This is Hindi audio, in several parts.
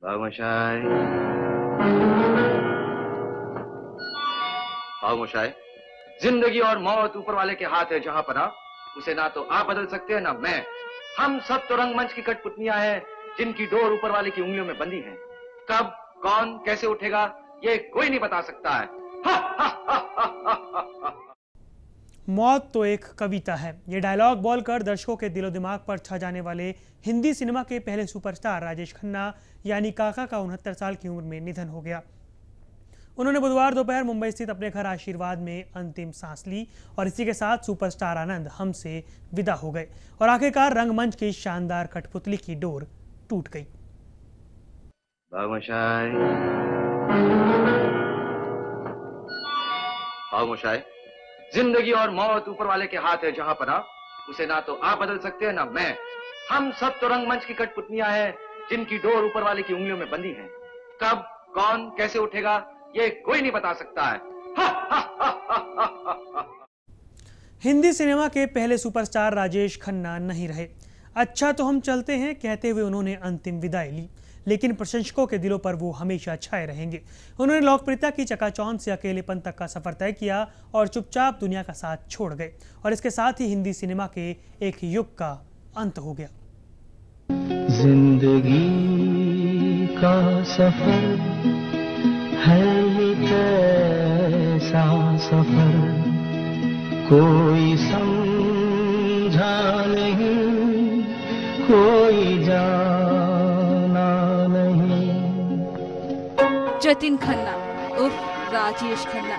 खामोशाई। खामोशाई। जिंदगी और मौत ऊपर वाले के हाथ है जहां पना, उसे ना तो आप बदल सकते हैं ना मैं। हम सब तो रंगमंच की कठपुतलियां हैं जिनकी डोर ऊपर वाले की उंगलियों में बंधी है। कब कौन कैसे उठेगा ये कोई नहीं बता सकता है। मौत तो एक कविता है। ये डायलॉग बोलकर दर्शकों के दिलो दिमाग पर छा जाने वाले हिंदी सिनेमा के पहले सुपरस्टार राजेश खन्ना यानी काका का 69 साल की उम्र में निधन हो गया। उन्होंने बुधवार दोपहर मुंबई स्थित अपने घर आशीर्वाद में अंतिम सांस ली और इसी के साथ सुपरस्टार आनंद हमसे विदा हो गए और आखिरकार रंगमंच की शानदार कठपुतली की डोर टूट गई। खामोशाई। खामोशाई। जिंदगी और मौत ऊपर वाले के हाथ है जहां पना, उसे ना तो आप बदल सकते हैं ना मैं। हम सब तो रंगमंच की कठपुतलियां हैं जिनकी डोर ऊपर वाले की उंगलियों में बंधी है। कब कौन कैसे उठेगा ये कोई नहीं बता सकता है। हिंदी सिनेमा के पहले सुपरस्टार राजेश खन्ना नहीं रहे। अच्छा तो हम चलते हैं कहते हुए उन्होंने अंतिम विदाई ली, लेकिन प्रशंसकों के दिलों पर वो हमेशा छाए रहेंगे। उन्होंने लोकप्रियता की चकाचौंध से अकेलेपन तक का सफर तय किया और चुपचाप दुनिया का साथ छोड़ गए और इसके साथ ही हिंदी सिनेमा के एक युग का अंत हो गया। जिंदगी का सफर है ये कैसा सफर, कोई समझा नहीं, कोई जाना नहीं। जतिन खन्ना उर्फ राजेश खन्ना।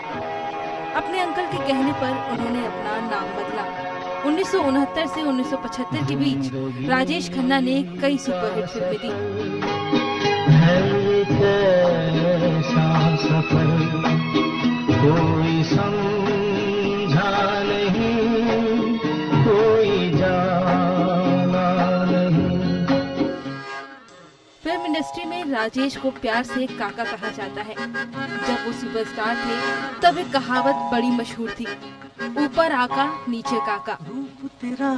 अपने अंकल के कहने पर उन्होंने अपना नाम बदला। 1969 से 1975 के बीच राजेश खन्ना ने कई सुपरहिट फिल्में दी। सफर कोई समझा नहीं, कोई जाना नहीं। फिल्म इंडस्ट्री में राजेश को प्यार से काका कहा जाता है। जब वो सुपरस्टार थे तब एक कहावत बड़ी मशहूर थी, ऊपर आका नीचे काका। रूप तेरा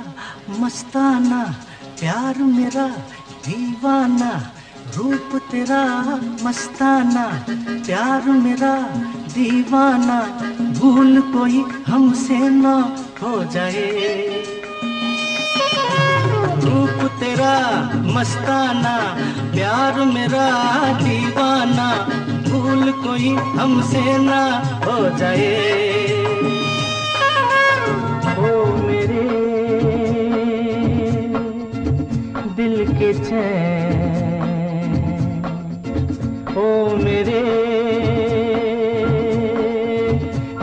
मस्ताना, प्यार मेरा दीवाना। रूप तेरा मस्ताना, प्यार मेरा दीवाना। भूल कोई हमसे ना हो जाए। रूप तेरा मस्ताना, प्यार मेरा दीवाना। भूल कोई हमसे ना हो जाए। ओ मेरे दिल के चैन, ओ मेरे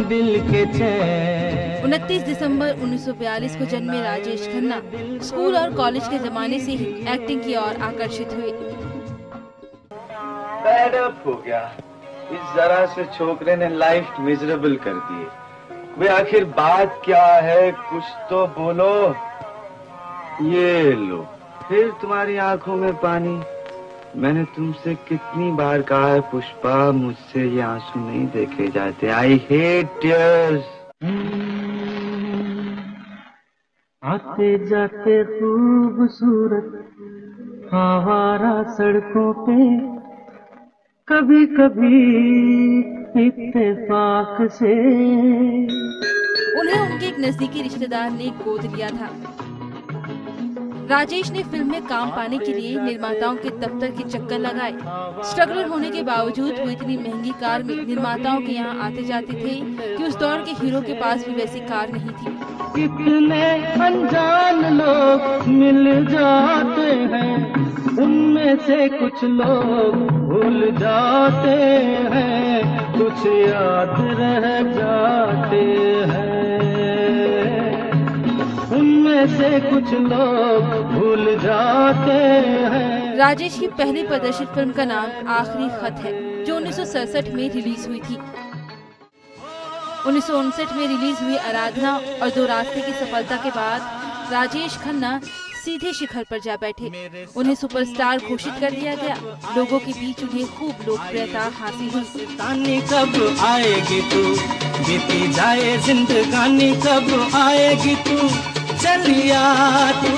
दिल के चैन। 29 दिसंबर 1942 को जन्मे राजेश खन्ना स्कूल और कॉलेज के जमाने से ही एक्टिंग की ओर आकर्षित हुए। फेड अप हो गया, इस जरा से छोकरे ने लाइफ मिजरेबल कर दी। वे आखिर बात क्या है, कुछ तो बोलो। ये लो, फिर तुम्हारी आंखों में पानी। मैंने तुमसे कितनी बार कहा है पुष्पा, मुझसे ये आंसू नहीं देखे जाते। I hate tears. आते जाते खूबसूरत आवारा सड़कों पे, कभी कभी इत्तेफाक से उन्हें उनके एक नजदीकी रिश्तेदार ने गोद लिया था। राजेश ने फिल्म में काम पाने के लिए निर्माताओं के दफ्तर के चक्कर लगाए। स्ट्रगलर होने के बावजूद वो इतनी महंगी कार में निर्माताओं के यहाँ आते जाते थे कि उस दौर के हीरो के पास भी वैसी कार नहीं थी। कितने अनजान लोग मिल जाते हैं, उनमें से कुछ लोग भूल जाते हैं, कुछ याद रह जाते हैं। उनमें से कुछ लोग भूल जाते हैं। राजेश की पहली प्रदर्शित फिल्म का नाम आखिरी खत है, जो 1967 में रिलीज हुई थी। 1959 में रिलीज हुई आराधना और दो रास्ते की सफलता के बाद राजेश खन्ना सीधे शिखर पर जा बैठे। उन्हें सुपरस्टार घोषित कर दिया गया। लोगों के बीच उन्हें खूब लोकप्रियता हासिल हुई। कब आएगी तू, बीती जाए जिंदगानी, कब आएगी तू, चलिया तू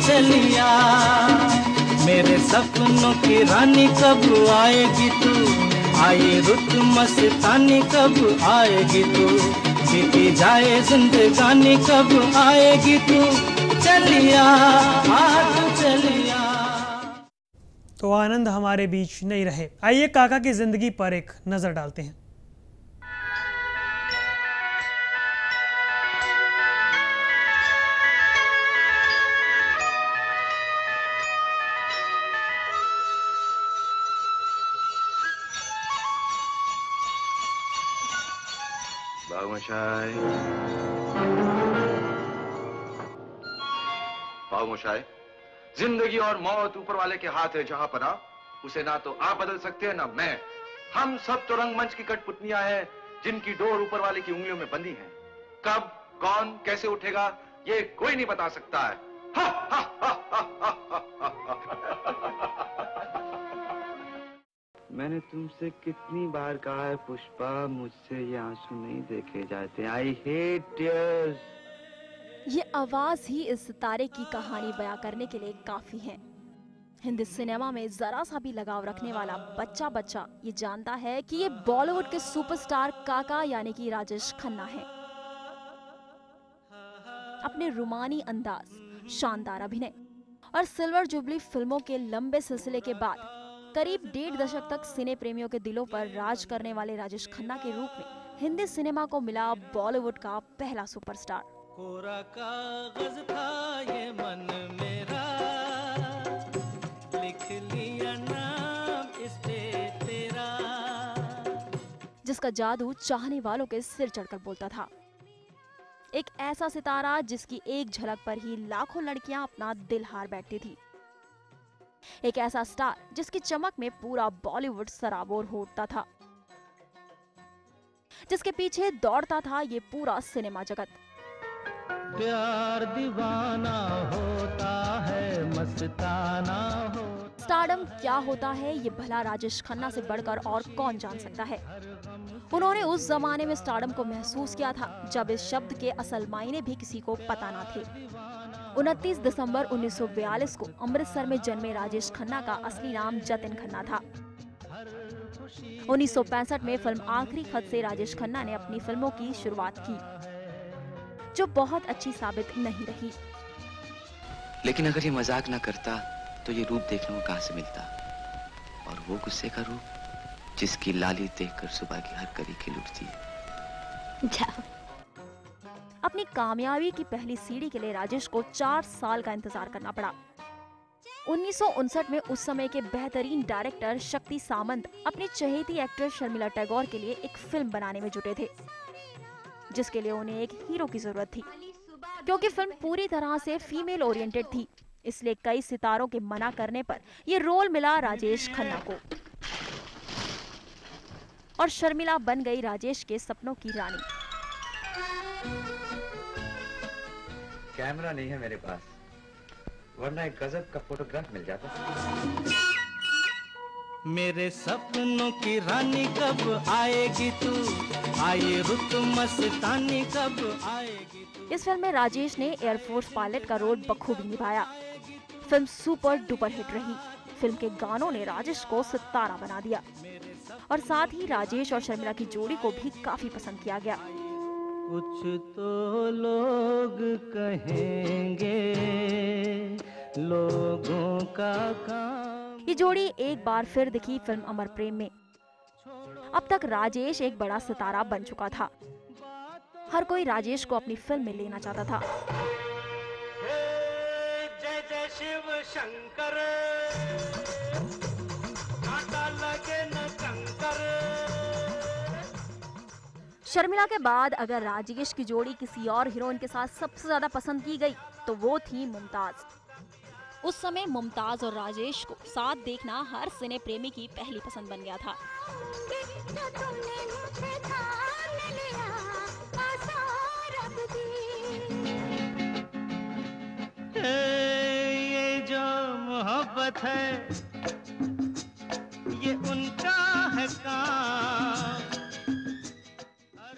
चलिया, मेरे सपनों की रानी कब आएगी तू, आए रुत मस्तानी कब आएगी तू, बीती जाए जिंदगानी कब आएगी तू, चलिया आज चलिया। तो आनंद हमारे बीच नहीं रहे। आइए काका की जिंदगी पर एक नजर डालते हैं। बाबूशाही, जिंदगी और मौत ऊपर वाले के हाथ है जहां पना, उसे ना तो आप बदल सकते हैं ना मैं। हम सब तो रंगमंच की कठपुतलियां हैं जिनकी डोर ऊपर वाले की उंगलियों में बंधी है। कब कौन कैसे उठेगा ये कोई नहीं बता सकता है। हा, हा, हा, हा, हा, हा, हा। मैंने तुमसे कितनी बार कहा है पुष्पा, मुझसे ये आंसू नहीं देखे जाते। I hate tears. ये आवाज ही इस सितारे की कहानी बयां करने के लिए काफी है। हिंदी सिनेमा में जरा सा भी लगाव रखने वाला बच्चा ये जानता है कि ये बॉलीवुड के सुपरस्टार काका यानी कि राजेश खन्ना हैं। अपने रुमानी अंदाज, शानदार अभिनय और सिल्वर जुबली फिल्मों के लंबे सिलसिले के बाद करीब 1.5 दशक तक सिने प्रेमियों के दिलों पर राज करने वाले राजेश खन्ना के रूप में हिंदी सिनेमा को मिला बॉलीवुड का पहला सुपरस्टार। कोरा कागज था ये मन मेरा, लिख लिया नाम इस पे तेरा, जिसका जादू चाहने वालों के सिर चढ़कर बोलता था। एक ऐसा सितारा जिसकी एक झलक पर ही लाखों लड़कियां अपना दिल हार बैठती थी। एक ऐसा स्टार जिसकी चमक में पूरा बॉलीवुड सराबोर हो उठता था, जिसके पीछे दौड़ता था ये पूरा सिनेमा जगत। प्यार दीवाना होता है, मस्ताना हो। स्टारडम क्या होता है ये भला राजेश खन्ना से बढ़कर और कौन जान सकता है। उन्होंने उस जमाने में स्टारडम को महसूस किया था जब इस शब्द के असल मायने भी किसी को पता ना थे। 29 दिसंबर 1942 को अमृतसर में जन्मे राजेश खन्ना का असली नाम जतिन खन्ना था। 1965 में फिल्म आखिरी खत से राजेश खन्ना ने अपनी फिल्मों की शुरुआत की, जो बहुत अच्छी साबित नहीं रही। लेकिन अगर ये मजाक ना करता तो ये रूप देखने को कहां से मिलता, और वो गुस्से का रूप जिसकी लाली देखकर सुबह की हर कली खिल उठती है। अपनी कामयाबी की पहली सीढ़ी के लिए राजेश को 4 साल का इंतजार करना पड़ा। 1959 में उस समय के बेहतरीन डायरेक्टर शक्ति सामंत अपनी चहेती एक्ट्रेस शर्मिला टैगोर के लिए एक फिल्म बनाने में जुटे थे, जिसके लिए उन्हें एक हीरो की जरूरत थी। क्योंकि फिल्म पूरी तरह से फीमेल ओरिएंटेड थी, इसलिए कई सितारों के मना करने पर यह रोल मिला राजेश खन्ना को, और शर्मिला बन गई राजेश के सपनों की रानी। कैमरा नहीं है मेरे पास, वरना एक गजब का फोटोग्राफ मिल जाता। मेरे सपनों की रानी कब आएगी तू, आए रुत मस्तानी कब आएगी तू। इस फिल्म में राजेश ने एयरफोर्स पायलट का रोल बखूबी निभाया। फिल्म सुपर डुपर हिट रही। फिल्म के गानों ने राजेश को सितारा बना दिया, और साथ ही राजेश और शर्मिला की जोड़ी को भी काफी पसंद किया गया। कुछ तो लोग कहेंगे, लोगों का काम। ये जोड़ी एक बार फिर दिखी फिल्म अमर प्रेम में। अब तक राजेश एक बड़ा सितारा बन चुका था। हर कोई राजेश को अपनी फिल्म में लेना चाहता था। जय जय शिव शंकर, कांटा लगे न कंकर। शर्मिला के बाद अगर राजेश की जोड़ी किसी और हीरोइन के साथ सबसे ज्यादा पसंद की गई तो वो थी मुमताज। उस समय मुमताज और राजेश को साथ देखना हर सिने प्रेमी की पहली पसंद बन गया था। ये जो मोहब्बत है ये उनका है काम।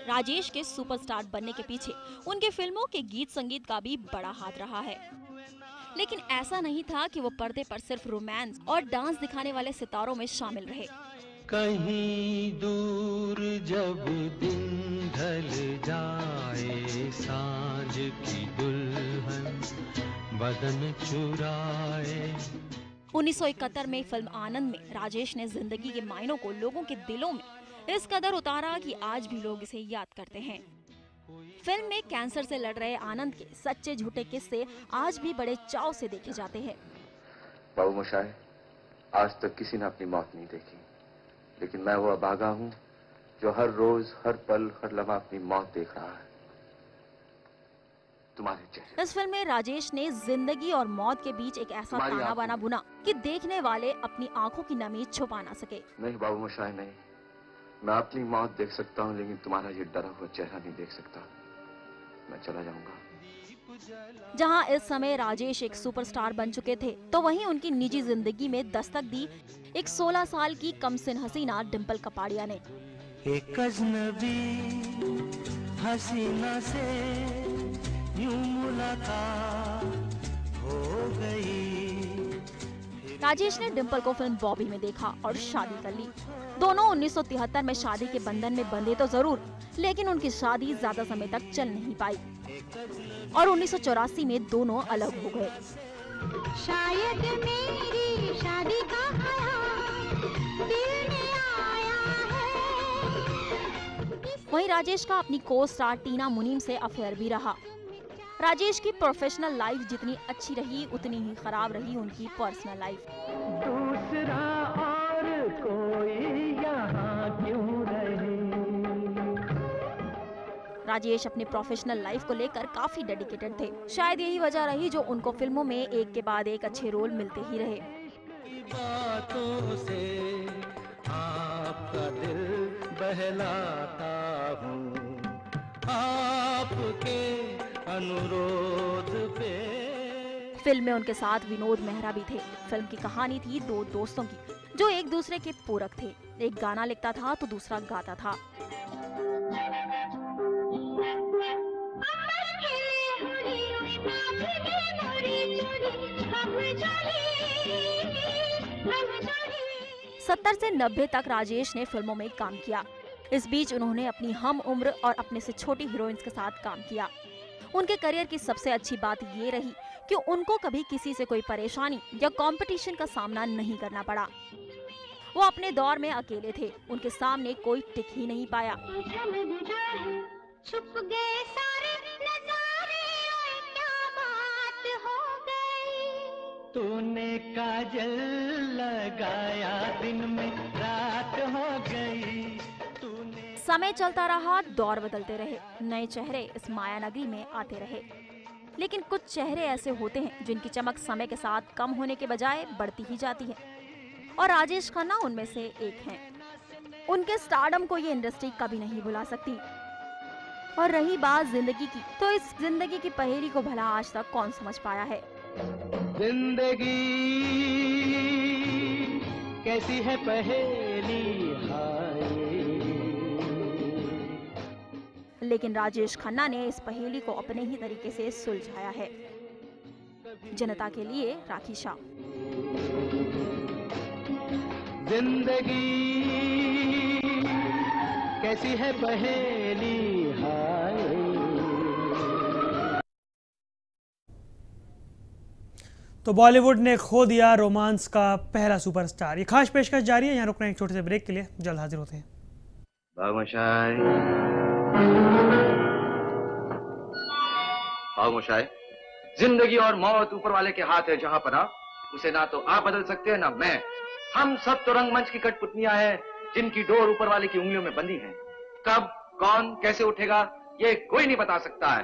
राजेश के सुपरस्टार बनने के पीछे उनके फिल्मों के गीत संगीत का भी बड़ा हाथ रहा है। लेकिन ऐसा नहीं था कि वो पर्दे पर सिर्फ रोमांस और डांस दिखाने वाले सितारों में शामिल रहे। कहीं दूर जब दिन ढल जाए, सांझ की दुल्हन बदन चुराए। 1971 में फिल्म आनंद में राजेश ने जिंदगी के मायनों को लोगों के दिलों में इस कदर उतारा कि आज भी लोग इसे याद करते हैं। फिल्म में कैंसर से लड़ रहे आनंद के सच्चे झूठे किस्से आज भी बड़े चाव से देखे जाते हैं। बाबू मोशाय, आज तक किसी ने अपनी मौत नहीं देखी, लेकिन मैं वो अभागा हूं जो हर रोज, हर पल, हर लम्हा अपनी मौत देख रहा है तुम्हारे चेहरे। इस फिल्म में राजेश ने जिंदगी और मौत के बीच एक ऐसा ताना बाना बुना कि देखने वाले अपनी आंखों की नमी छुपा ना सके। नहीं बाबू मोशाय, नहीं, मैं अपनी मौत देख सकता हूँ, लेकिन तुम्हारा ये डरा हुआ चेहरा नहीं देख सकता। मैं चला जाऊंगा। जहां इस समय राजेश एक सुपरस्टार बन चुके थे, तो वहीं उनकी निजी जिंदगी में दस्तक दी एक 16 साल की कमसिन हसीना डिंपल कपाड़िया ने। एक अजनबी हसीना से यूं मुलाकात हो गई। राजेश ने डिंपल को फिल्म बॉबी में देखा और शादी कर ली। दोनों 1973 में शादी के बंधन में बंधे तो जरूर, लेकिन उनकी शादी ज्यादा समय तक चल नहीं पाई और 1984 में दोनों अलग हो गए। शायद मेरी शादी का ख्याल दिल में आया है। वहीं राजेश का अपनी को स्टार टीना मुनीम से अफेयर भी रहा। राजेश की प्रोफेशनल लाइफ जितनी अच्छी रही, उतनी ही खराब रही उनकी पर्सनल लाइफ। दूसरा और कोई यहाँ क्यों रहे। राजेश अपने प्रोफेशनल लाइफ को लेकर काफी डेडिकेटेड थे। शायद यही वजह रही जो उनको फिल्मों में एक के बाद एक अच्छे रोल मिलते ही रहे। बातों से आपका दिल बहलाता हूँ, आपके अनुरोध पे। फिल्म में उनके साथ विनोद मेहरा भी थे। फिल्म की कहानी थी दो दोस्तों की जो एक दूसरे के पूरक थे। एक गाना लिखता था तो दूसरा गाता था। सत्तर से 90 तक राजेश ने फिल्मों में काम किया। इस बीच उन्होंने अपनी हम उम्र और अपने से छोटी हीरोइंस के साथ काम किया। उनके करियर की सबसे अच्छी बात ये रही कि उनको कभी किसी से कोई परेशानी या कंपटीशन का सामना नहीं करना पड़ा। वो अपने दौर में अकेले थे, उनके सामने कोई टिक ही नहीं पाया। छुप गए सारे नजारे और क्या बात हो गई। तूने काजल लगाया दिन में रात हो गई। समय चलता रहा, दौर बदलते रहे, नए चेहरे इस माया नगरी में आते रहे। लेकिन कुछ चेहरे ऐसे होते हैं जिनकी चमक समय के साथ कम होने के बजाय बढ़ती ही जाती है, और राजेश खन्ना उनमें से एक हैं। उनके स्टारडम को ये इंडस्ट्री कभी नहीं भुला सकती। और रही बात जिंदगी की, तो इस जिंदगी की पहेली को भला आज तक कौन समझ पाया है। जिंदगी कैसी है पहेली हाय। लेकिन राजेश खन्ना ने इस पहेली को अपने ही तरीके से सुलझाया है। जनता के लिए राखी शाह। जिंदगी कैसी है पहेली हाय। तो बॉलीवुड ने खो दिया रोमांस का पहला सुपरस्टार। ये खास पेशकश जारी है, यहाँ रुकना एक छोटे से ब्रेक के लिए, जल्द हाजिर होते हैं। बाबू मोशाय, बाबू मोशाय, जिंदगी और मौत ऊपर वाले के हाथ है। जहां पना उसे ना तो आप बदल सकते हैं ना मैं। हम सब तो रंगमंच की कठपुतलियां हैं जिनकी डोर ऊपर वाले की उंगलियों में बंधी है। कब, कौन, कैसे उठेगा ये कोई नहीं बता सकता है।